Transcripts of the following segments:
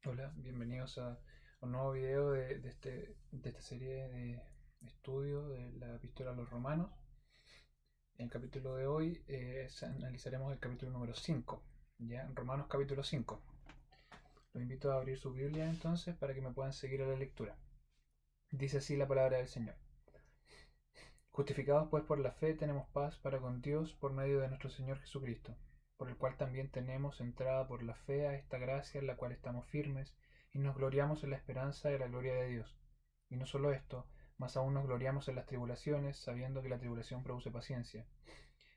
Hola, bienvenidos a un nuevo video de esta serie de estudio de la Epístola a los Romanos. En el capítulo de hoy analizaremos el capítulo número 5, ¿ya? Romanos capítulo 5. Los invito a abrir su Biblia entonces para que me puedan seguir a la lectura. Dice así la palabra del Señor. Justificados pues por la fe tenemos paz para con Dios por medio de nuestro Señor Jesucristo, por el cual también tenemos entrada por la fe a esta gracia en la cual estamos firmes y nos gloriamos en la esperanza de la gloria de Dios. Y no solo esto, mas aún nos gloriamos en las tribulaciones, sabiendo que la tribulación produce paciencia,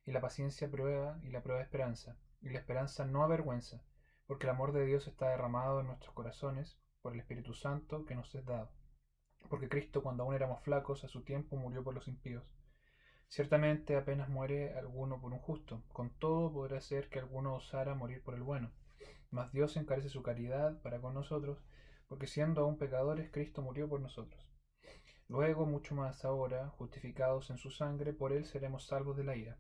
y la paciencia prueba, y la prueba esperanza, y la esperanza no avergüenza, porque el amor de Dios está derramado en nuestros corazones por el Espíritu Santo que nos es dado. Porque Cristo, cuando aún éramos flacos, a su tiempo murió por los impíos. Ciertamente apenas muere alguno por un justo, con todo podrá ser que alguno osara morir por el bueno. Mas Dios encarece su caridad para con nosotros, porque siendo aún pecadores, Cristo murió por nosotros. Luego, mucho más ahora, justificados en su sangre, por él seremos salvos de la ira.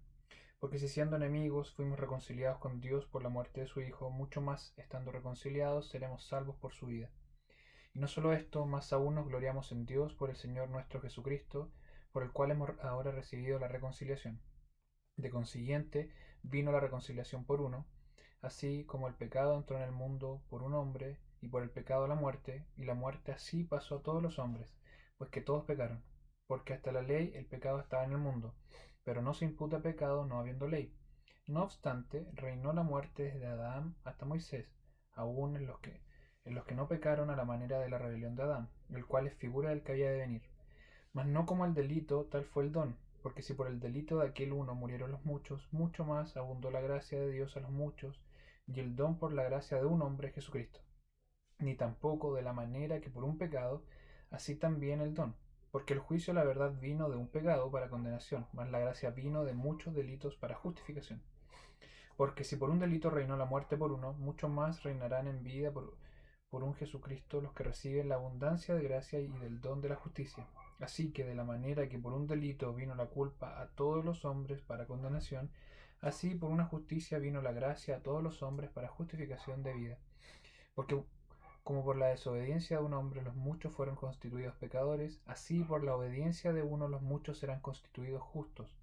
Porque si siendo enemigos fuimos reconciliados con Dios por la muerte de su Hijo, mucho más estando reconciliados seremos salvos por su vida. Y no solo esto, más aún nos gloriamos en Dios por el Señor nuestro Jesucristo, por el cual hemos ahora recibido la reconciliación. De consiguiente, vino la reconciliación por uno, así como el pecado entró en el mundo por un hombre, y por el pecado la muerte, y la muerte así pasó a todos los hombres, pues que todos pecaron. Porque hasta la ley el pecado estaba en el mundo, pero no se imputa pecado no habiendo ley. No obstante, reinó la muerte desde Adán hasta Moisés, aun en los que no pecaron a la manera de la rebelión de Adán, el cual es figura del que había de venir. Mas no como el delito, tal fue el don, porque si por el delito de aquel uno murieron los muchos, mucho más abundó la gracia de Dios a los muchos, y el don por la gracia de un hombre, Jesucristo. Ni tampoco de la manera que por un pecado, así también el don. Porque el juicio, la verdad, vino de un pecado para condenación, mas la gracia vino de muchos delitos para justificación. Porque si por un delito reinó la muerte por uno, mucho más reinarán en vida por un Jesucristo los que reciben la abundancia de gracia y del don de la justicia. Así que de la manera que por un delito vino la culpa a todos los hombres para condenación, así por una justicia vino la gracia a todos los hombres para justificación de vida. Porque como por la desobediencia de un hombre los muchos fueron constituidos pecadores, así por la obediencia de uno los muchos serán constituidos justos.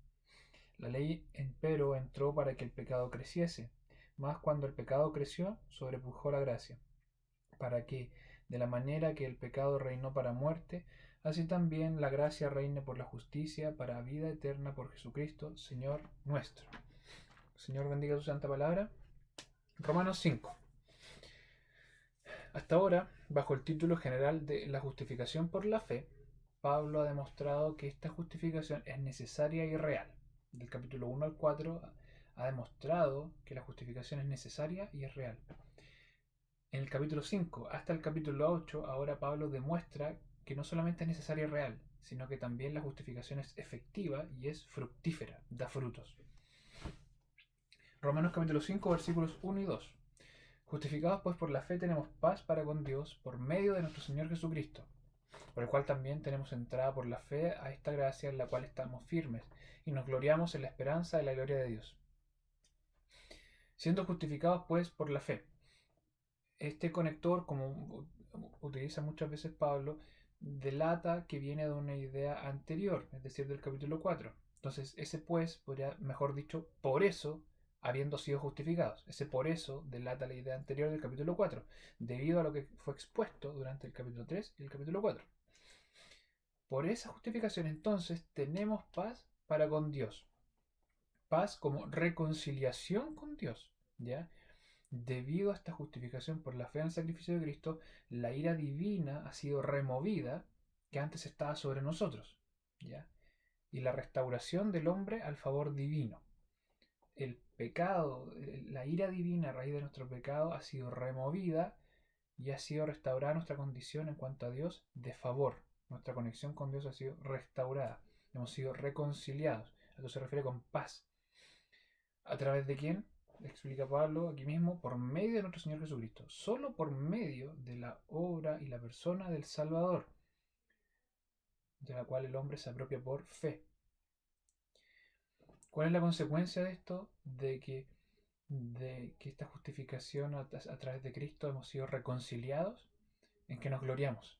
La ley, empero, entró para que el pecado creciese, mas cuando el pecado creció, sobrepujó la gracia, para que, de la manera que el pecado reinó para muerte, así también la gracia reine por la justicia para vida eterna por Jesucristo, Señor nuestro. Señor bendiga su santa palabra. Romanos 5. Hasta ahora, bajo el título general de la justificación por la fe, Pablo ha demostrado que esta justificación es necesaria y real. Del capítulo 1 al 4 ha demostrado que la justificación es necesaria y es real. En el capítulo 5 hasta el capítulo 8, ahora Pablo demuestra que no solamente es necesaria y real, sino que también la justificación es efectiva y es fructífera, da frutos. Romanos capítulo 5 versículos 1 y 2. Justificados pues por la fe tenemos paz para con Dios por medio de nuestro Señor Jesucristo, por el cual también tenemos entrada por la fe a esta gracia en la cual estamos firmes y nos gloriamos en la esperanza de la gloria de Dios. Siendo justificados pues por la fe. Este conector, como utiliza muchas veces Pablo, delata que viene de una idea anterior, es decir, del capítulo 4. Entonces, ese pues, podría, mejor dicho, por eso, habiendo sido justificados. Ese por eso delata la idea anterior del capítulo 4, debido a lo que fue expuesto durante el capítulo 3 y el capítulo 4. Por esa justificación, entonces, tenemos paz para con Dios. Paz como reconciliación con Dios, ¿ya? Debido a esta justificación por la fe en el sacrificio de Cristo, la ira divina ha sido removida que antes estaba sobre nosotros, ¿ya? Y la restauración del hombre al favor divino. El pecado, la ira divina a raíz de nuestro pecado ha sido removida y ha sido restaurada nuestra condición en cuanto a Dios de favor. Nuestra conexión con Dios ha sido restaurada. Hemos sido reconciliados. A eso se refiere con paz. ¿A través de quién? Explica Pablo aquí mismo, por medio de nuestro Señor Jesucristo. Solo por medio de la obra y la persona del Salvador, de la cual el hombre se apropia por fe. ¿Cuál es la consecuencia de esto? De que de que esta justificación a través de Cristo hemos sido reconciliados, en que nos gloriamos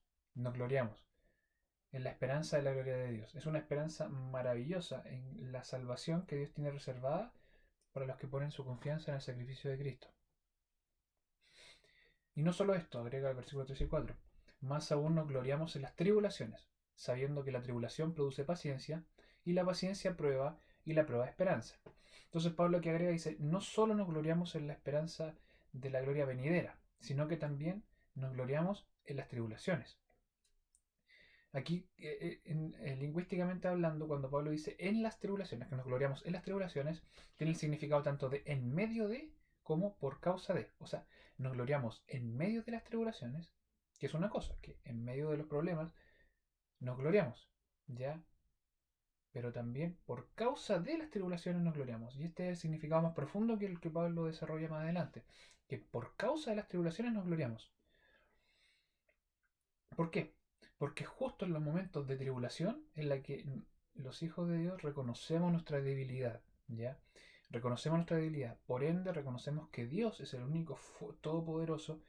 en la esperanza de la gloria de Dios. Es una esperanza maravillosa en la salvación que Dios tiene reservada para los que ponen su confianza en el sacrificio de Cristo. Y no solo esto, agrega el versículo 3 y 4, más aún nos gloriamos en las tribulaciones, sabiendo que la tribulación produce paciencia, y la paciencia prueba, y la prueba esperanza. Entonces Pablo aquí agrega y dice, no solo nos gloriamos en la esperanza de la gloria venidera, sino que también nos gloriamos en las tribulaciones. Aquí, lingüísticamente hablando, cuando Pablo dice en las tribulaciones, que nos gloriamos en las tribulaciones, tiene el significado tanto de en medio de como por causa de. O sea, nos gloriamos en medio de las tribulaciones, que es una cosa, que en medio de los problemas nos gloriamos, ¿ya? Pero también por causa de las tribulaciones nos gloriamos. Y este es el significado más profundo que el que Pablo desarrolla más adelante, que por causa de las tribulaciones nos gloriamos. ¿Por qué? Porque justo en los momentos de tribulación en la que los hijos de Dios reconocemos nuestra debilidad, ¿ya? Reconocemos nuestra debilidad, por ende reconocemos que Dios es el único todopoderoso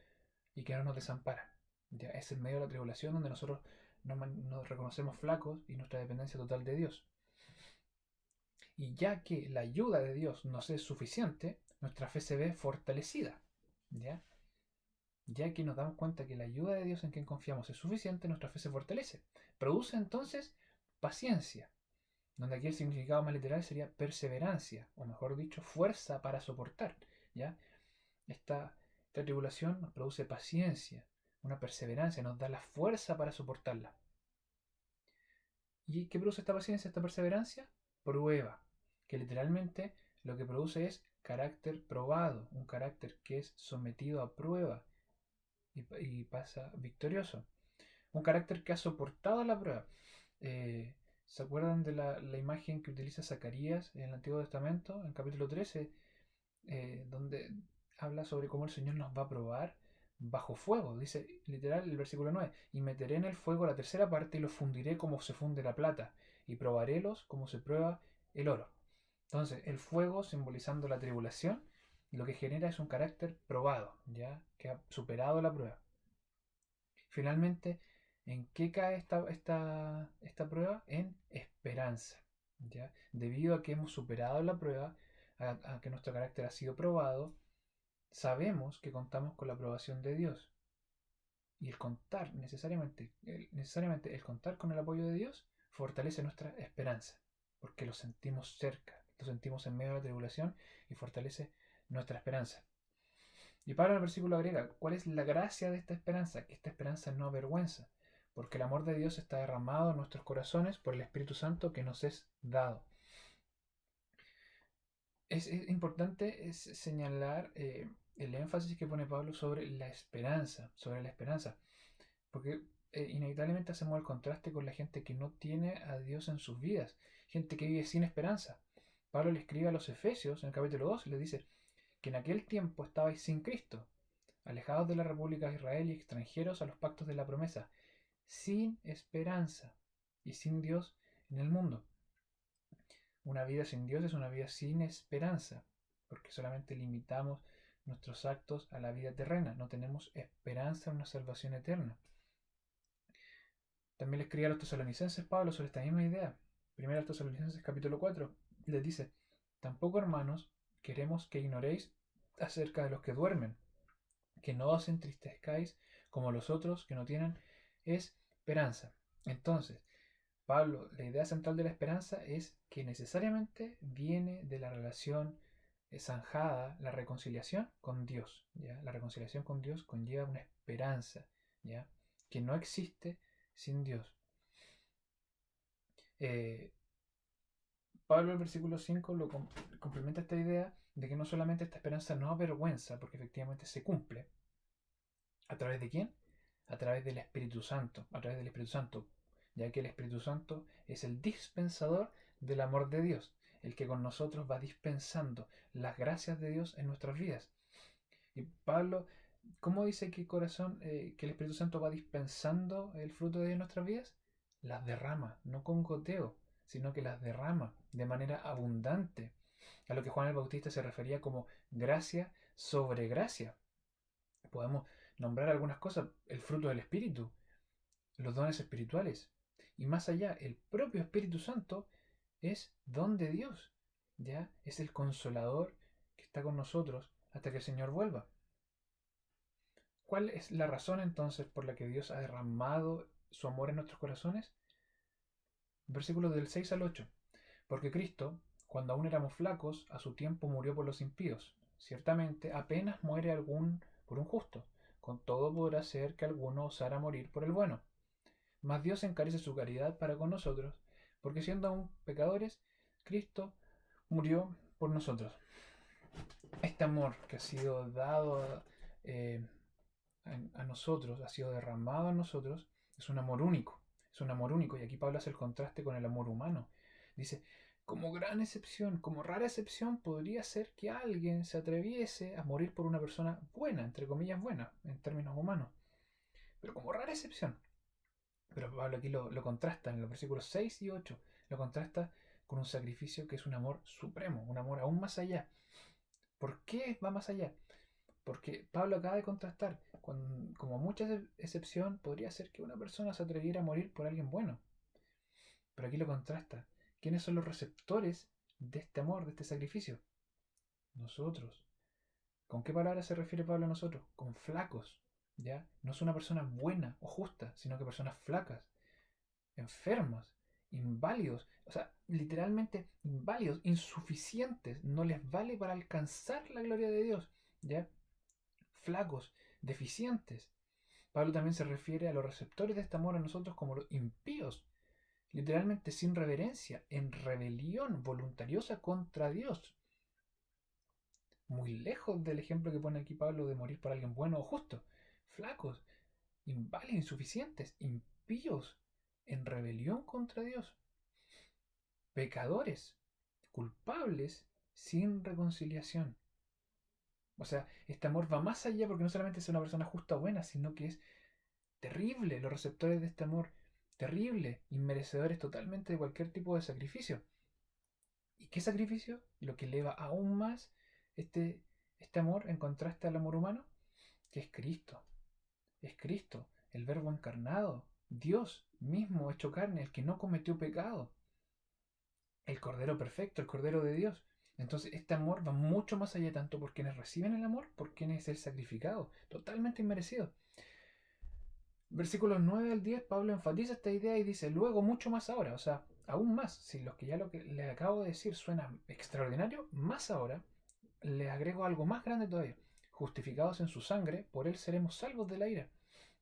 y que no nos desampara. ¿Ya? Es en medio de la tribulación donde nosotros nos reconocemos flacos y nuestra dependencia total de Dios. Y ya que la ayuda de Dios nos es suficiente, nuestra fe se ve fortalecida, ¿ya? Ya que nos damos cuenta que la ayuda de Dios en quien confiamos es suficiente, nuestra fe se fortalece. Produce entonces paciencia, donde aquí el significado más literal sería perseverancia, o mejor dicho, fuerza para soportar. ¿Ya? Esta tribulación nos produce paciencia, una perseverancia, nos da la fuerza para soportarla. ¿Y qué produce esta paciencia, esta perseverancia? Prueba, que literalmente lo que produce es carácter probado, un carácter que es sometido a prueba y pasa victorioso. Un carácter que ha soportado la prueba. ¿Se acuerdan de la imagen que utiliza Zacarías en el Antiguo Testamento, en el capítulo 13, donde habla sobre cómo el Señor nos va a probar bajo fuego? Dice literal el versículo 9, y meteré en el fuego la tercera parte y los fundiré como se funde la plata, y probarélos como se prueba el oro. Entonces, el fuego simbolizando la tribulación, lo que genera es un carácter probado, ya que ha superado la prueba. Finalmente, ¿en qué cae esta prueba? En esperanza. ¿Ya? Debido a que hemos superado la prueba, a que nuestro carácter ha sido probado, sabemos que contamos con la aprobación de Dios. Y el contar, necesariamente el contar con el apoyo de Dios, fortalece nuestra esperanza, porque lo sentimos cerca, lo sentimos en medio de la tribulación y fortalece nuestra esperanza. Y Pablo en el versículo agrega, ¿cuál es la gracia de esta esperanza? Que esta esperanza no avergüenza, porque el amor de Dios está derramado en nuestros corazones por el Espíritu Santo que nos es dado. Es importante señalar el énfasis que pone Pablo sobre la esperanza, porque inevitablemente hacemos el contraste con la gente que no tiene a Dios en sus vidas, gente que vive sin esperanza. Pablo le escribe a los Efesios en el capítulo 2 y le dice que en aquel tiempo estabais sin Cristo, alejados de la República de Israel y extranjeros a los pactos de la promesa, sin esperanza y sin Dios en el mundo. Una vida sin Dios es una vida sin esperanza, porque solamente limitamos nuestros actos a la vida terrena, no tenemos esperanza en una salvación eterna. También le escribe a los tesalonicenses Pablo sobre esta misma idea. Primera Tesalonicenses capítulo 4 les dice, tampoco hermanos queremos que ignoréis acerca de los que duermen, que no os entristezcáis como los otros que no tienen esperanza. Entonces, Pablo, la idea central de la esperanza es que necesariamente viene de la relación zanjada, la reconciliación con Dios. ¿Ya? La reconciliación con Dios conlleva una esperanza, ¿ya? Que no existe sin Dios. Pablo en el versículo 5 complementa esta idea de que no solamente esta esperanza no avergüenza, porque efectivamente se cumple. ¿A través de quién? A través del Espíritu Santo, a través del Espíritu Santo, ya que el Espíritu Santo es el dispensador del amor de Dios, el que con nosotros va dispensando las gracias de Dios en nuestras vidas. Y Pablo, ¿cómo dice que que el Espíritu Santo va dispensando el fruto de Dios en nuestras vidas? Las derrama, no con goteo, sino que las derrama de manera abundante. a lo que Juan el Bautista se refería como gracia sobre gracia. Podemos nombrar algunas cosas, el fruto del Espíritu, los dones espirituales, y más allá, el propio Espíritu Santo es don de Dios, ¿ya? Es el consolador que está con nosotros hasta que el Señor vuelva. ¿Cuál es la razón entonces por la que Dios ha derramado su amor en nuestros corazones? Versículos del 6 al 8. Porque Cristo, cuando aún éramos flacos, a su tiempo murió por los impíos. Ciertamente, apenas muere algún por un justo. Con todo podrá ser que alguno osara morir por el bueno. Mas Dios encarece su caridad para con nosotros, porque siendo aún pecadores, Cristo murió por nosotros. Este amor que ha sido dado eh, a nosotros, ha sido derramado a nosotros, es un amor único. Es un amor único. Y aquí Pablo hace el contraste con el amor humano. Dice, como gran excepción, como rara excepción, podría ser que alguien se atreviese a morir por una persona buena, entre comillas buena, en términos humanos. Pero como rara excepción. Pero Pablo aquí lo contrasta en los versículos 6 y 8. Lo contrasta con un sacrificio que es un amor supremo, un amor aún más allá. ¿Por qué va más allá? Porque Pablo acaba de contrastar, como mucha excepción, podría ser que una persona se atreviera a morir por alguien bueno. Pero aquí lo contrasta. ¿Quiénes son los receptores de este amor, de este sacrificio? Nosotros. ¿Con qué palabra se refiere Pablo a nosotros? Con flacos. ¿Ya? No es una persona buena o justa, sino que personas flacas, enfermos, inválidos, o sea, literalmente inválidos, insuficientes, no les vale para alcanzar la gloria de Dios, ¿ya? Flacos, deficientes. Pablo también se refiere a los receptores de este amor a nosotros como los impíos, literalmente sin reverencia, en rebelión voluntariosa contra Dios. Muy lejos del ejemplo que pone aquí Pablo de morir por alguien bueno o justo. Flacos, inválidos, insuficientes, impíos, en rebelión contra Dios. Pecadores, culpables, sin reconciliación. O sea, este amor va más allá porque no solamente es una persona justa o buena, sino que es terrible los receptores de este amor. Terrible, inmerecedores totalmente de cualquier tipo de sacrificio. ¿Y qué sacrificio? Lo que eleva aún más este, este amor en contraste al amor humano, que es Cristo. Es Cristo, el Verbo encarnado, Dios mismo hecho carne, el que no cometió pecado, el Cordero perfecto, el Cordero de Dios. Entonces este amor va mucho más allá tanto por quienes reciben el amor, por quienes es el sacrificado, totalmente inmerecido. Versículos 9 al 10, Pablo enfatiza esta idea y dice, luego mucho más ahora, o sea, aún más, si los que ya lo que les acabo de decir suena extraordinario, más ahora, les agrego algo más grande todavía. Justificados en su sangre, por él seremos salvos de la ira.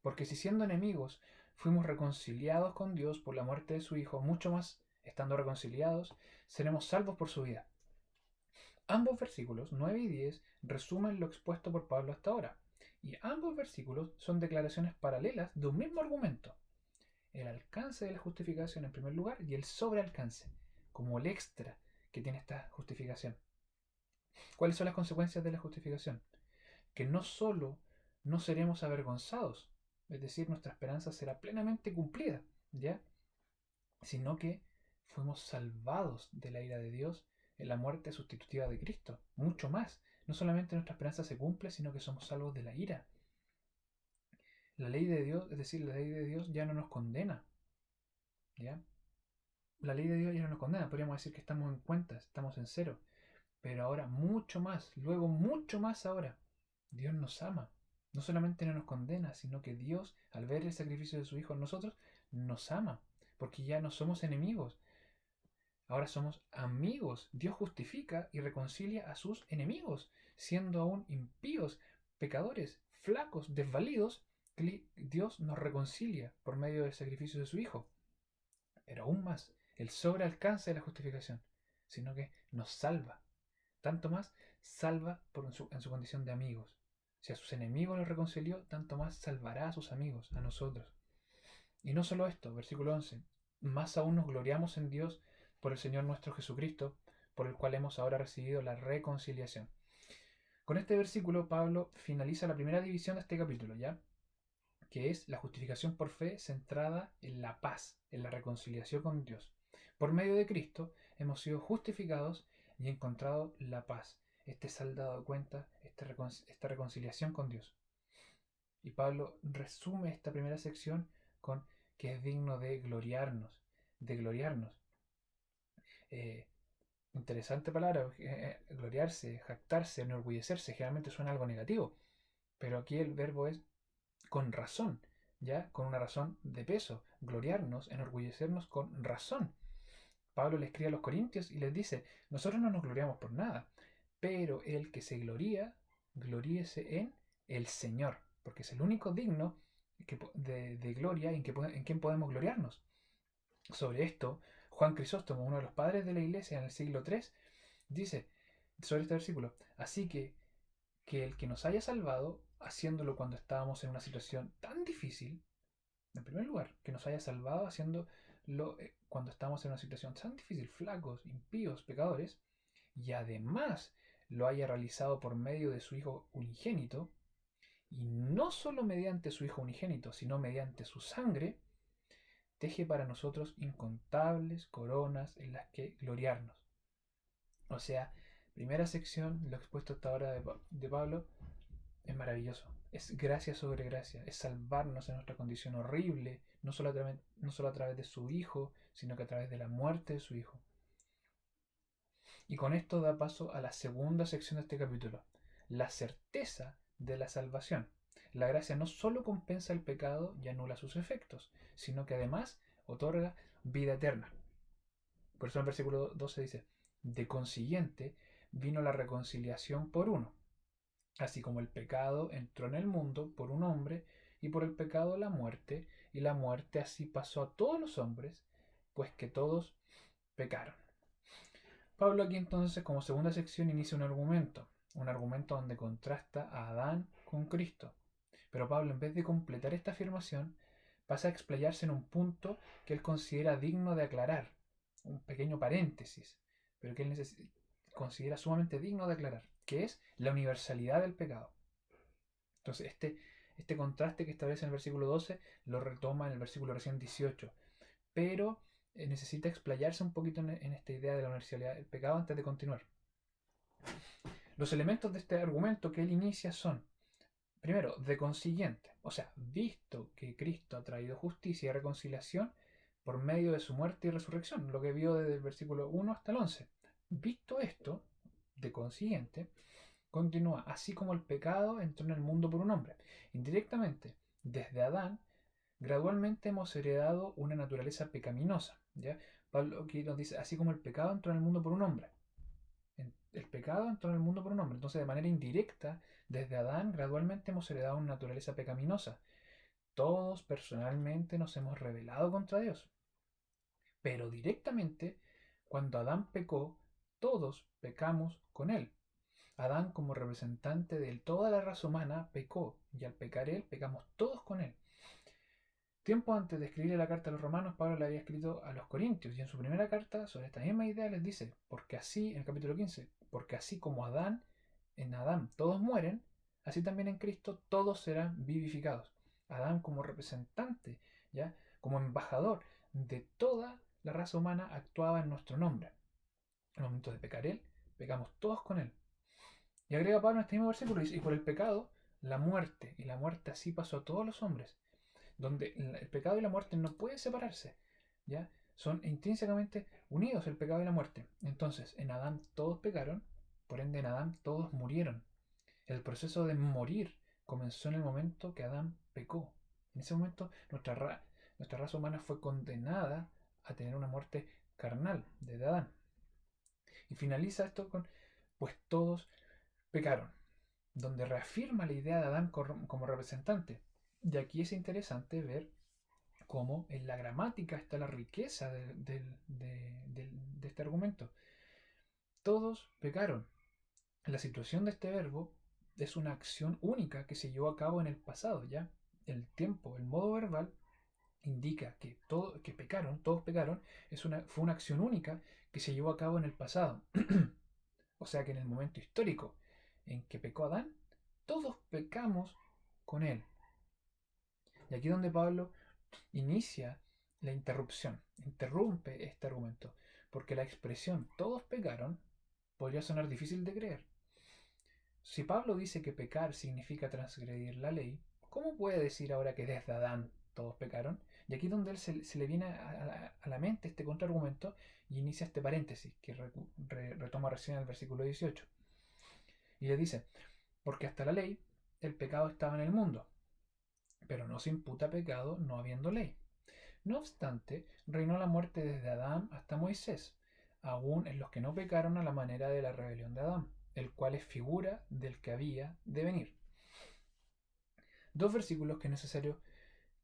Porque si siendo enemigos fuimos reconciliados con Dios por la muerte de su Hijo, mucho más, estando reconciliados, seremos salvos por su vida. Ambos versículos, 9 y 10, resumen lo expuesto por Pablo hasta ahora. Y ambos versículos son declaraciones paralelas de un mismo argumento. El alcance de la justificación en primer lugar y el sobrealcance, como el extra que tiene esta justificación. ¿Cuáles son las consecuencias de la justificación? Que no solo no seremos avergonzados, es decir, nuestra esperanza será plenamente cumplida, ¿ya? Sino que fuimos salvados de la ira de Dios en la muerte sustitutiva de Cristo. Mucho más. No solamente nuestra esperanza se cumple, sino que somos salvos de la ira. La ley de Dios, es decir, la ley de Dios ya no nos condena, ¿ya? La ley de Dios ya no nos condena, podríamos decir que estamos en cuentas, estamos en cero. Pero ahora mucho más, luego mucho más ahora, Dios nos ama. No solamente no nos condena, sino que Dios, al ver el sacrificio de su Hijo en nosotros, nos ama. Porque ya no somos enemigos, ahora somos amigos. Dios justifica y reconcilia a sus enemigos, siendo aún impíos, pecadores, flacos, desvalidos. Dios nos reconcilia por medio del sacrificio de su Hijo. Pero aún más, el sobrealcance de la justificación, sino que nos salva. Tanto más salva en su condición de amigos. Si a sus enemigos los reconcilió, tanto más salvará a sus amigos, a nosotros. Y no solo esto, versículo 11, más aún nos gloriamos en Dios por el Señor nuestro Jesucristo, por el cual hemos ahora recibido la reconciliación. Con este versículo, Pablo finaliza la primera división de este capítulo, ¿ya? Que es la justificación por fe centrada en la paz, en la reconciliación con Dios. Por medio de Cristo hemos sido justificados y he encontrado la paz, este saldado de cuentas, esta reconciliación con Dios. Y Pablo resume esta primera sección con que es digno de gloriarnos, de gloriarnos. Eh, Interesante palabra, gloriarse, jactarse, enorgullecerse, generalmente suena algo negativo, pero aquí el verbo es con razón, ya con una razón de peso, gloriarnos, enorgullecernos con razón. Pablo le escribe a los corintios y les dice, nosotros no nos gloriamos por nada, pero el que se gloría, gloríese en el Señor, porque es el único digno de gloria en quien podemos gloriarnos. Sobre esto, Juan Crisóstomo, uno de los padres de la iglesia en el siglo III, dice sobre este versículo, así que el que nos haya salvado, haciéndolo cuando estábamos en una situación tan difícil, en primer lugar, que nos haya salvado haciéndolo cuando estábamos en una situación tan difícil, flacos, impíos, pecadores, y además lo haya realizado por medio de su Hijo unigénito, y no solo mediante su Hijo unigénito, sino mediante su sangre, teje para nosotros incontables coronas en las que gloriarnos. O sea, primera sección, lo expuesto hasta ahora de Pablo, es maravilloso. Es gracia sobre gracia. Es salvarnos en nuestra condición horrible, no solo a través de su Hijo, sino que a través de la muerte de su Hijo. Y con esto da paso a la segunda sección de este capítulo, la certeza de la salvación. La gracia no solo compensa el pecado y anula sus efectos, sino que además otorga vida eterna. Por eso en el versículo 12 dice, de consiguiente vino la reconciliación por uno, así como el pecado entró en el mundo por un hombre, y por el pecado la muerte, y la muerte así pasó a todos los hombres, pues que todos pecaron. Pablo aquí entonces como segunda sección inicia un argumento donde contrasta a Adán con Cristo. Pero Pablo, en vez de completar esta afirmación, pasa a explayarse en un punto que él considera digno de aclarar, un pequeño paréntesis, pero que él considera sumamente digno de aclarar, que es la universalidad del pecado. Entonces, este contraste que establece en el versículo 12 lo retoma en el versículo recién 18, pero necesita explayarse un poquito en esta idea de la universalidad del pecado antes de continuar. Los elementos de este argumento que él inicia son, primero, de consiguiente, o sea, visto que Cristo ha traído justicia y reconciliación por medio de su muerte y resurrección, lo que vio desde el versículo 1 hasta el 11. Visto esto, de consiguiente, continúa, así como el pecado entró en el mundo por un hombre. Indirectamente, desde Adán, gradualmente hemos heredado una naturaleza pecaminosa. ¿Ya? Pablo aquí nos dice, así como el pecado entró en el mundo por un hombre. El pecado entró en el mundo por un hombre. Entonces, de manera indirecta, desde Adán, gradualmente hemos heredado una naturaleza pecaminosa. Todos personalmente nos hemos rebelado contra Dios. Pero directamente, cuando Adán pecó, todos pecamos con él. Adán, como representante de toda la raza humana, pecó, y al pecar él, pecamos todos con él. Tiempo antes de escribirle la carta a los romanos, Pablo le había escrito a los corintios, y en su primera carta, sobre esta misma idea, les dice, porque así, en el capítulo 15, porque así como en Adán todos mueren, así también en Cristo todos serán vivificados. Adán como representante, ¿ya? Como embajador de toda la raza humana actuaba en nuestro nombre. En el momento de pecar él, pecamos todos con él. Y agrega Pablo en este mismo versículo, y por el pecado, la muerte, y la muerte así pasó a todos los hombres, donde el pecado y la muerte no pueden separarse, ¿ya? Son intrínsecamente unidos el pecado y la muerte. Entonces, en Adán todos pecaron, por ende en Adán todos murieron. El proceso de morir comenzó en el momento que Adán pecó. En ese momento nuestra raza humana fue condenada a tener una muerte carnal desde Adán. Y finaliza esto con, pues todos pecaron, donde reafirma la idea de Adán como representante. Y aquí es interesante ver cómo en la gramática está la riqueza de este argumento. Todos pecaron. La situación de este verbo es una acción única que se llevó a cabo en el pasado, ¿ya? El tiempo, el modo verbal indica que pecaron, todos pecaron, fue una acción única que se llevó a cabo en el pasado. O sea que en el momento histórico en que pecó Adán, todos pecamos con él. Y aquí es donde Pablo inicia la interrupción, interrumpe este argumento, porque la expresión todos pecaron podría sonar difícil de creer. Si Pablo dice que pecar significa transgredir la ley, ¿cómo puede decir ahora que desde Adán todos pecaron? Y aquí es donde él se le viene a la mente este contraargumento y inicia este paréntesis que retoma recién el versículo 18. Y le dice, porque hasta la ley el pecado estaba en el mundo, pero no se imputa pecado no habiendo ley. No obstante, reinó la muerte desde Adán hasta Moisés, aun en los que no pecaron a la manera de la rebelión de Adán, el cual es figura del que había de venir. Dos versículos que es necesario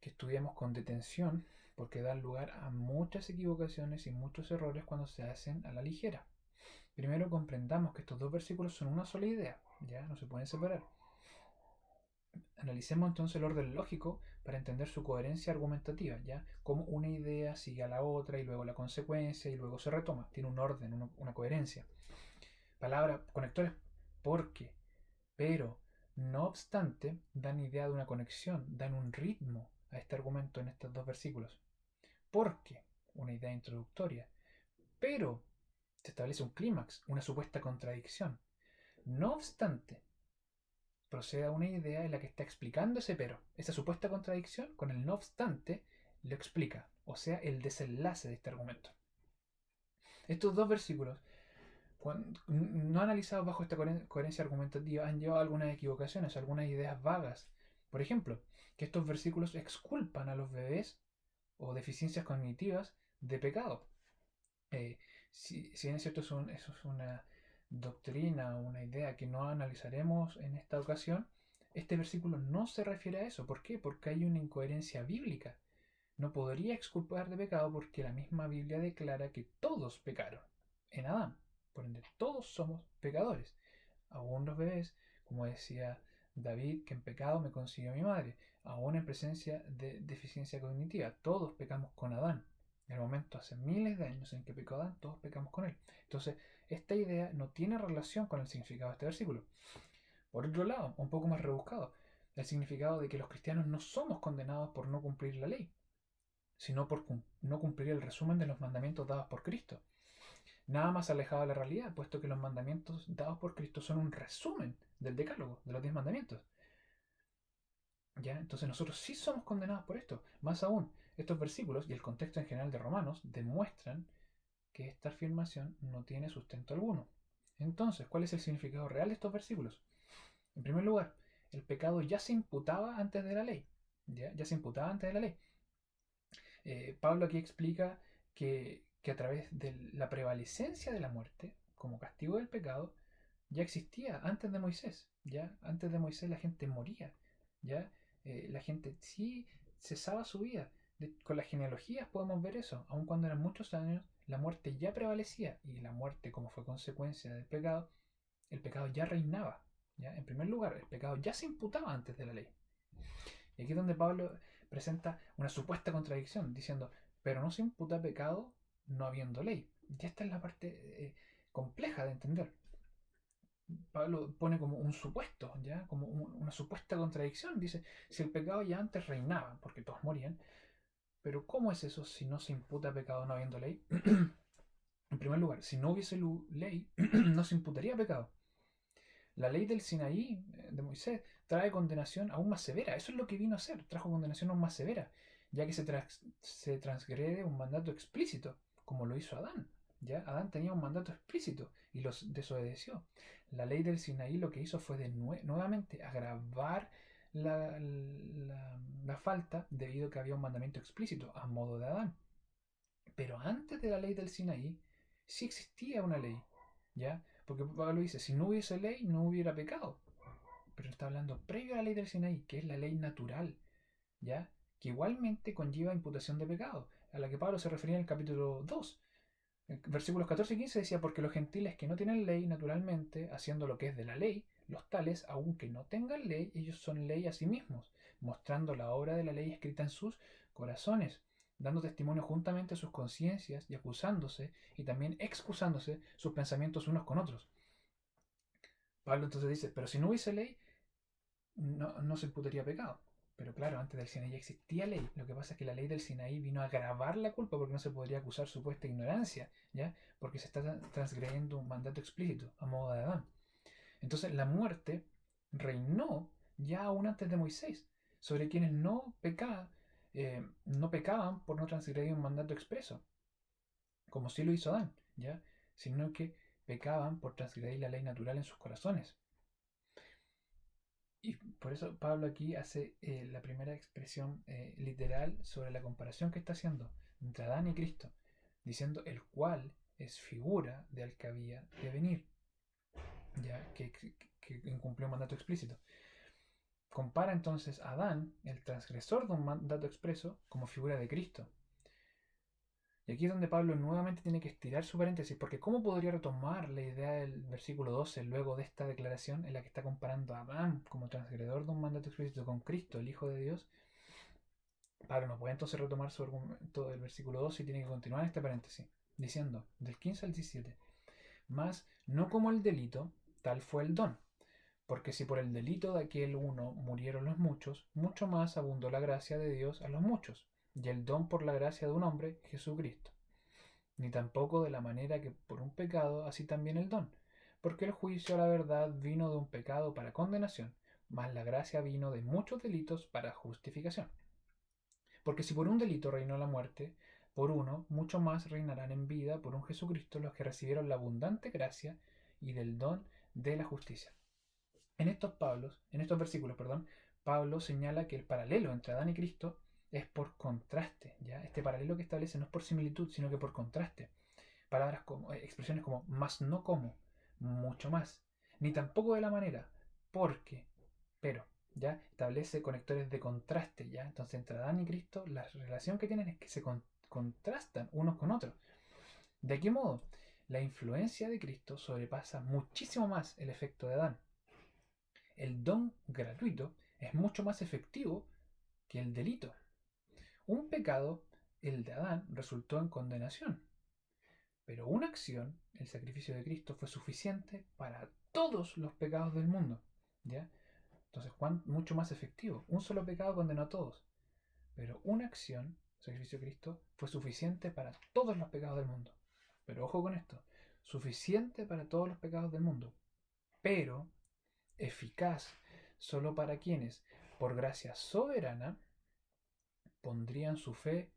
que estudiemos con detención porque dan lugar a muchas equivocaciones y muchos errores cuando se hacen a la ligera. Primero comprendamos que estos dos versículos son una sola idea, ya no se pueden separar. Analicemos entonces el orden lógico para entender su coherencia argumentativa, ¿ya? Como una idea sigue a la otra y luego la consecuencia y luego se retoma. Tiene un orden, una coherencia. Palabra, conectores, porque, pero, no obstante, dan idea de una conexión, dan un ritmo a este argumento en estos dos versículos. Porque, una idea introductoria. Pero, se establece un clímax, una supuesta contradicción. No obstante, procede a una idea en la que está explicando ese pero. Esa supuesta contradicción con el no obstante lo explica, o sea, el desenlace de este argumento. Estos dos versículos, no analizados bajo esta coherencia argumentativa, han llevado a algunas equivocaciones, algunas ideas vagas. Por ejemplo, que estos versículos exculpan a los bebés o deficiencias cognitivas de pecado. Si bien es cierto, eso es una doctrina o una idea que no analizaremos en esta ocasión, este versículo no se refiere a eso. ¿Por qué? Porque hay una incoherencia bíblica. No podría exculpar de pecado porque la misma Biblia declara que todos pecaron en Adán. Por ende, todos somos pecadores. Aún los bebés, como decía David, que en pecado me consiguió mi madre, aún en presencia de deficiencia cognitiva, todos pecamos con Adán. En el momento hace miles de años en que pecó Adán, todos pecamos con él. Entonces, esta idea no tiene relación con el significado de este versículo. Por otro lado, un poco más rebuscado, el significado de que los cristianos no somos condenados por no cumplir la ley, sino por no cumplir el resumen de los mandamientos dados por Cristo. Nada más alejado de la realidad, puesto que los mandamientos dados por Cristo son un resumen del decálogo, de los 10 mandamientos. ¿Ya? Entonces nosotros sí somos condenados por esto. Más aún, estos versículos y el contexto en general de Romanos demuestran que esta afirmación no tiene sustento alguno. Entonces, ¿cuál es el significado real de estos versículos? En primer lugar, el pecado ya se imputaba antes de la ley. Ya se imputaba antes de la ley. Pablo aquí explica que a través de la prevalecencia de la muerte, como castigo del pecado, ya existía antes de Moisés. ¿Ya? Antes de Moisés la gente moría. ¿Ya? La gente sí cesaba su vida. Con las genealogías podemos ver eso. Aun cuando eran muchos años, la muerte ya prevalecía. Y la muerte, como fue consecuencia del pecado, el pecado ya reinaba. ¿Ya? En primer lugar, el pecado ya se imputaba antes de la ley. Y aquí es donde Pablo presenta una supuesta contradicción, diciendo, pero no se imputa pecado no habiendo ley. Y esta es la parte compleja de entender. Pablo pone como un supuesto, ¿ya? Como una supuesta contradicción. Dice, si el pecado ya antes reinaba, porque todos morían, pero ¿cómo es eso si no se imputa pecado no habiendo ley? En primer lugar, si no hubiese ley, no se imputaría pecado. La ley del Sinaí, de Moisés, trae condenación aún más severa. Eso es lo que vino a hacer, trajo condenación aún más severa, ya que se transgrede un mandato explícito, como lo hizo Adán. ¿Ya? Adán tenía un mandato explícito y los desobedeció. La ley del Sinaí lo que hizo fue nuevamente agravar la falta debido a que había un mandamiento explícito a modo de Adán. Pero antes de la ley del Sinaí sí existía una ley, ¿ya? Porque Pablo dice, si no hubiese ley, no hubiera pecado. Pero está hablando previo a la ley del Sinaí, que es la ley natural, ¿ya? Que igualmente conlleva imputación de pecado, a la que Pablo se refería en el capítulo 2. En versículos 14 y 15 decía, porque los gentiles que no tienen ley, naturalmente, haciendo lo que es de la ley, los tales, aunque no tengan ley, ellos son ley a sí mismos, mostrando la obra de la ley escrita en sus corazones, dando testimonio juntamente a sus conciencias y acusándose y también excusándose sus pensamientos unos con otros. Pablo entonces dice, pero si no hubiese ley, no se imputaría pecado. Pero claro, antes del Sinaí ya existía ley. Lo que pasa es que la ley del Sinaí vino a agravar la culpa porque no se podría acusar supuesta ignorancia, ¿ya? Porque se está transgrediendo un mandato explícito a modo de Adán. Entonces la muerte reinó ya aún antes de Moisés sobre quienes no pecaban por no transgredir un mandato expreso, como sí lo hizo Adán, ¿ya? Sino que pecaban por transgredir la ley natural en sus corazones. Y por eso Pablo aquí hace la primera expresión literal sobre la comparación que está haciendo entre Adán y Cristo, diciendo el cual es figura del que había de venir, ya que incumplió un mandato explícito. Compara entonces a Adán, el transgresor de un mandato expreso, como figura de Cristo. Y aquí es donde Pablo nuevamente tiene que estirar su paréntesis, porque ¿cómo podría retomar la idea del versículo 12 luego de esta declaración en la que está comparando a Adán como transgredor de un mandato explícito con Cristo, el Hijo de Dios? Pablo no puede entonces retomar su argumento del versículo 12 y tiene que continuar este paréntesis, diciendo, del 15 al 17, mas no como el delito, tal fue el don. Porque si por el delito de aquel uno murieron los muchos, mucho más abundó la gracia de Dios a los muchos, y el don por la gracia de un hombre, Jesucristo. Ni tampoco de la manera que por un pecado, así también el don. Porque el juicio a la verdad vino de un pecado para condenación, mas la gracia vino de muchos delitos para justificación. Porque si por un delito reinó la muerte, por uno mucho más reinarán en vida por un Jesucristo los que recibieron la abundante gracia y del don de la justicia. En estos versículos, Pablo señala que el paralelo entre Adán y Cristo es por contraste, ¿ya? Este paralelo que establece no es por similitud, sino que por contraste. Expresiones como más no como, mucho más, ni tampoco de la manera, porque, pero, ¿ya? Establece conectores de contraste, ¿ya? Entonces entre Adán y Cristo la relación que tienen es que se contrastan unos con otros. ¿De qué modo? La influencia de Cristo sobrepasa muchísimo más el efecto de Adán. El don gratuito es mucho más efectivo que el delito. Un pecado, el de Adán, resultó en condenación, pero una acción, el sacrificio de Cristo, fue suficiente para todos los pecados del mundo. ¿Ya? Entonces, mucho más efectivo. Un solo pecado condenó a todos, pero una acción, el sacrificio de Cristo, fue suficiente para todos los pecados del mundo. Pero ojo con esto, suficiente para todos los pecados del mundo, pero eficaz solo para quienes, por gracia soberana, pondrían su fe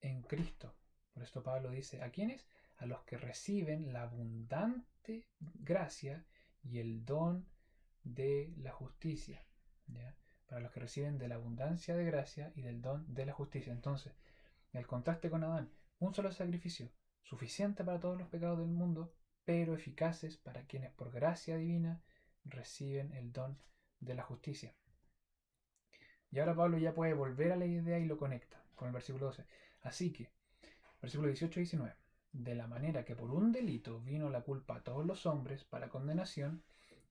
en Cristo. Por esto Pablo dice, ¿a quiénes? A los que reciben la abundante gracia y el don de la justicia. ¿Ya? Para los que reciben de la abundancia de gracia y del don de la justicia. Entonces, el contraste con Adán, un solo sacrificio, suficiente para todos los pecados del mundo, pero eficaces para quienes por gracia divina reciben el don de la justicia. Y ahora Pablo ya puede volver a la idea y lo conecta con el versículo 12. Así que, versículo 18 y 19. De la manera que por un delito vino la culpa a todos los hombres para condenación,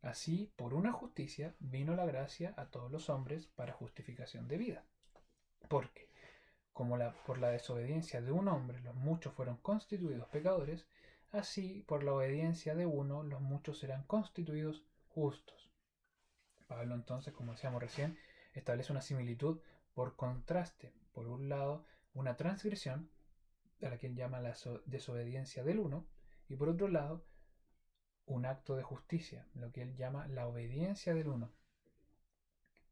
así por una justicia vino la gracia a todos los hombres para justificación de vida. Porque, como por la desobediencia de un hombre los muchos fueron constituidos pecadores, así por la obediencia de uno los muchos serán constituidos justos. Pablo entonces, como decíamos recién, establece una similitud por contraste. Por un lado, una transgresión, a la que él llama la desobediencia del uno, y por otro lado, un acto de justicia, lo que él llama la obediencia del uno.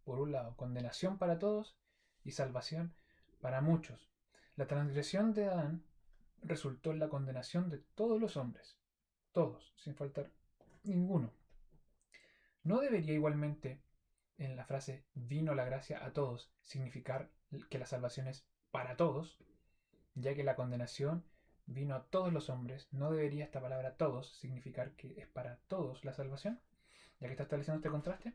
Por un lado, condenación para todos y salvación para muchos. La transgresión de Adán resultó en la condenación de todos los hombres, todos, sin faltar ninguno. ¿No debería igualmente en la frase vino la gracia a todos significar que la salvación es para todos? Ya que la condenación vino a todos los hombres, ¿no debería esta palabra todos significar que es para todos la salvación? Ya que está estableciendo este contraste.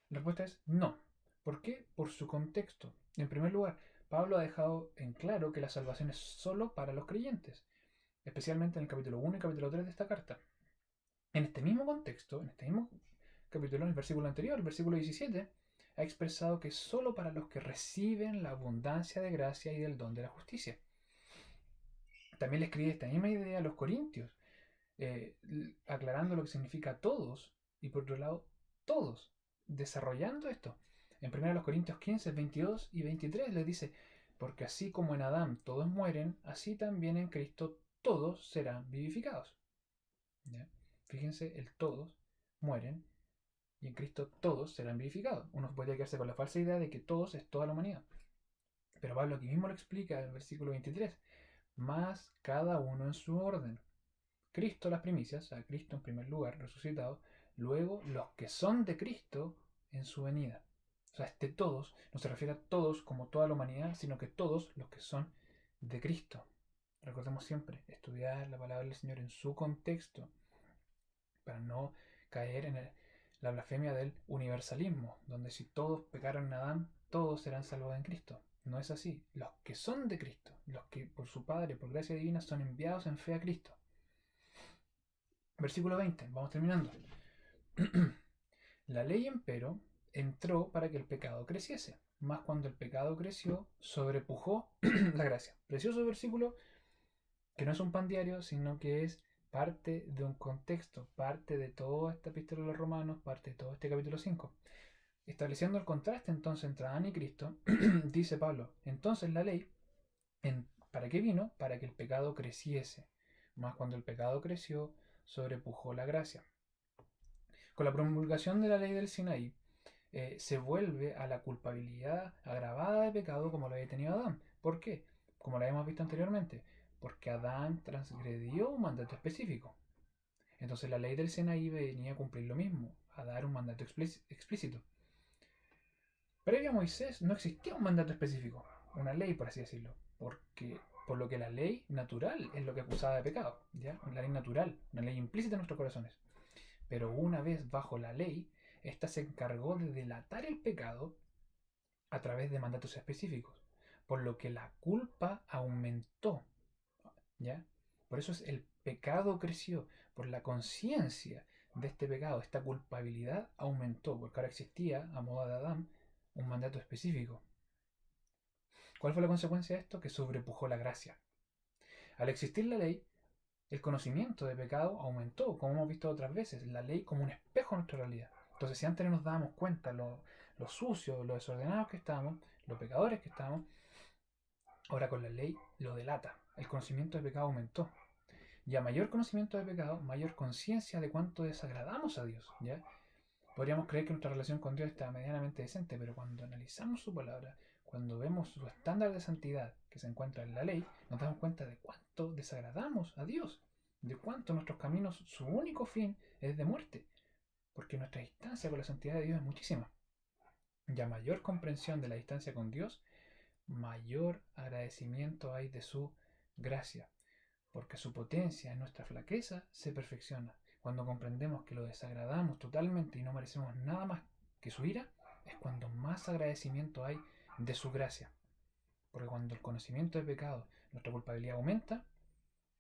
La respuesta es no. ¿Por qué? Por su contexto. En primer lugar, Pablo ha dejado en claro que la salvación es solo para los creyentes, especialmente en el capítulo 1 y capítulo 3 de esta carta. En este mismo contexto, en este mismo capítulo, en el versículo anterior, el versículo 17, ha expresado que es solo para los que reciben la abundancia de gracia y del don de la justicia. También le escribe esta misma idea a los corintios, aclarando lo que significa todos y por otro lado todos, desarrollando esto. En 1 Corintios 15, 22 y 23 les dice, porque así como en Adán todos mueren, así también en Cristo todos serán vivificados. ¿Ya? Fíjense, el todos mueren y en Cristo todos serán vivificados. Uno podría quedarse con la falsa idea de que todos es toda la humanidad. Pero Pablo aquí mismo lo explica en el versículo 23. Más cada uno en su orden. Cristo las primicias, a Cristo en primer lugar, resucitado. Luego los que son de Cristo en su venida. O sea, este todos no se refiere a todos como toda la humanidad, sino que todos los que son de Cristo. Recordemos siempre, estudiar la palabra del Señor en su contexto, para no caer en la blasfemia del universalismo, donde si todos pecaron en Adán, todos serán salvos en Cristo. No es así. Los que son de Cristo, los que por su Padre, por gracia divina, son enviados en fe a Cristo. Versículo 20, vamos terminando. La ley, empero, entró para que el pecado creciese, mas cuando el pecado creció, sobrepujó la gracia. Precioso versículo que no es un pan diario, sino que es parte de un contexto, parte de toda esta epístola de los Romanos, parte de todo este capítulo 5. Estableciendo el contraste entonces entre Adán y Cristo, dice Pablo, entonces la ley, ¿para qué vino? Para que el pecado creciese. Más cuando el pecado creció, sobrepujó la gracia. Con la promulgación de la ley del Sinaí, se vuelve a la culpabilidad agravada de pecado como lo había tenido Adán. ¿Por qué? Como lo habíamos visto anteriormente, porque Adán transgredió un mandato específico. Entonces la ley del Sinaí venía a cumplir lo mismo, a dar un mandato explícito. Previo a Moisés no existía un mandato específico, una ley por así decirlo, por lo que la ley natural es lo que acusaba de pecado, ¿ya? La ley natural, una ley implícita en nuestros corazones. Pero una vez bajo la ley, ésta se encargó de delatar el pecado a través de mandatos específicos, por lo que la culpa aumentó, ¿ya? Por eso el pecado creció, por la conciencia de este pecado, esta culpabilidad aumentó, porque ahora existía, a modo de Adán, un mandato específico. ¿Cuál fue la consecuencia de esto? Que sobrepujó la gracia. Al existir la ley, el conocimiento de pecado aumentó, como hemos visto otras veces, la ley como un espejo de nuestra realidad. Entonces, si antes no nos dábamos cuenta lo sucios, lo desordenados que estábamos, los pecadores que estábamos, ahora con la ley lo delata. El conocimiento de pecado aumentó. Y a mayor conocimiento de pecado, mayor conciencia de cuánto desagradamos a Dios. ¿Ya? Podríamos creer que nuestra relación con Dios está medianamente decente, pero cuando analizamos su palabra, cuando vemos su estándar de santidad que se encuentra en la ley, nos damos cuenta de cuánto desagradamos a Dios, de cuánto nuestros caminos, su único fin es de muerte, porque nuestra distancia con la santidad de Dios es muchísima. Y a mayor comprensión de la distancia con Dios, mayor agradecimiento hay de su gracia, porque su potencia en nuestra flaqueza se perfecciona. Cuando comprendemos que lo desagradamos totalmente y no merecemos nada más que su ira, es cuando más agradecimiento hay de su gracia. Porque cuando el conocimiento de pecado, nuestra culpabilidad aumenta,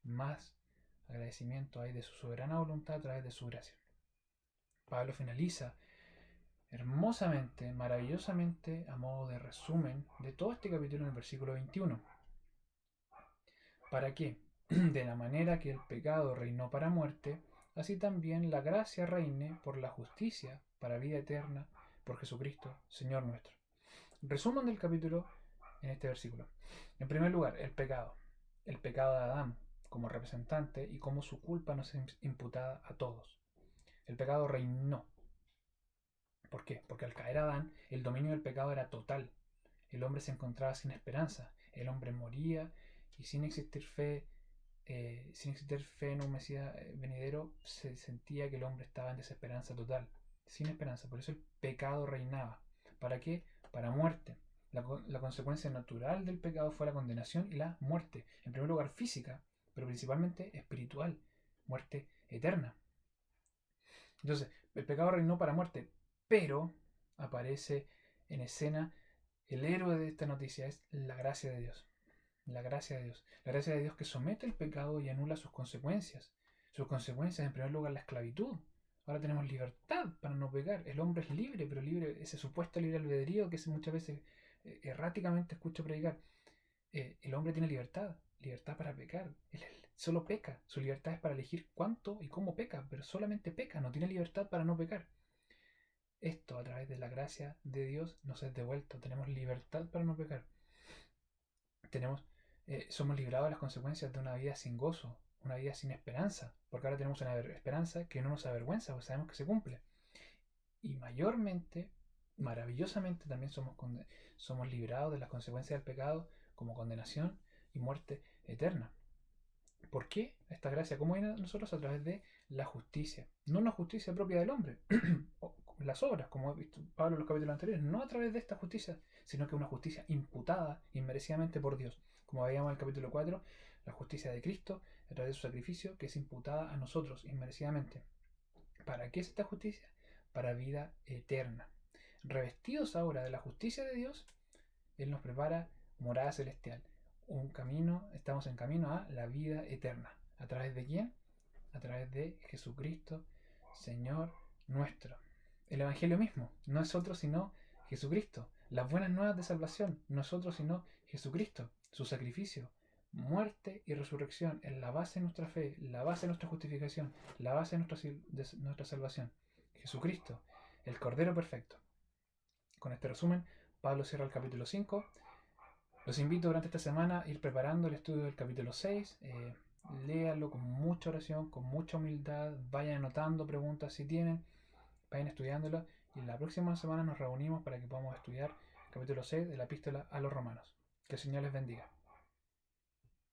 más agradecimiento hay de su soberana voluntad a través de su gracia. Pablo finaliza hermosamente, maravillosamente, a modo de resumen de todo este capítulo en el versículo 21. ¿Para qué? De la manera que el pecado reinó para muerte, así también la gracia reine por la justicia para vida eterna por Jesucristo, Señor nuestro. Resumen del capítulo en este versículo. En primer lugar, el pecado. El pecado de Adán como representante y cómo su culpa nos es imputada a todos. El pecado reinó. ¿Por qué? Porque al caer Adán, el dominio del pecado era total. El hombre se encontraba sin esperanza. El hombre moría y sin existir fe en un Mesías venidero, se sentía que el hombre estaba en desesperanza total, sin esperanza. Por eso el pecado reinaba. ¿Para qué? Para muerte. La consecuencia natural del pecado fue la condenación y la muerte. En primer lugar física, pero principalmente espiritual. Muerte eterna. Entonces, el pecado reinó para muerte, pero aparece en escena el héroe de esta noticia, es la gracia de Dios. La gracia de Dios. La gracia de Dios que somete el pecado y anula sus consecuencias. Sus consecuencias, en primer lugar, la esclavitud. Ahora tenemos libertad para no pecar. El hombre es libre, pero libre, ese supuesto libre albedrío que muchas veces erráticamente escucho predicar. El hombre tiene libertad, libertad para pecar. Él solo peca. Su libertad es para elegir cuánto y cómo peca, pero solamente peca, no tiene libertad para no pecar. Esto a través de la gracia de Dios nos es devuelto. Tenemos libertad para no pecar. Tenemos, somos librados de las consecuencias de una vida sin gozo, una vida sin esperanza, porque ahora tenemos una esperanza que no nos avergüenza, porque sabemos que se cumple. Y mayormente, maravillosamente, también somos librados de las consecuencias del pecado como condenación y muerte eterna. ¿Por qué esta gracia? ¿Cómo viene a nosotros? A través de la justicia. No la justicia propia del hombre, las obras, como ha visto Pablo en los capítulos anteriores, no a través de esta justicia, sino que una justicia imputada inmerecidamente por Dios. Como veíamos en el capítulo 4, la justicia de Cristo, a través de su sacrificio, que es imputada a nosotros inmerecidamente. ¿Para qué es esta justicia? Para vida eterna. Revestidos ahora de la justicia de Dios, Él nos prepara morada celestial. Un camino, estamos en camino a la vida eterna. ¿A través de quién? A través de Jesucristo, Señor nuestro. El Evangelio mismo no es otro sino Jesucristo. Las buenas nuevas de salvación no es otro sino Jesucristo. Su sacrificio, muerte y resurrección es la base de nuestra fe, la base de nuestra justificación, la base de nuestra salvación. Jesucristo, el Cordero Perfecto. Con este resumen, Pablo cierra el capítulo 5. Los invito durante esta semana a ir preparando el estudio del capítulo 6. Léanlo con mucha oración, con mucha humildad. Vayan anotando preguntas si tienen. Vayan estudiándolo. Y la próxima semana nos reunimos para que podamos estudiar el capítulo 6 de la epístola a los romanos. Que el Señor les bendiga.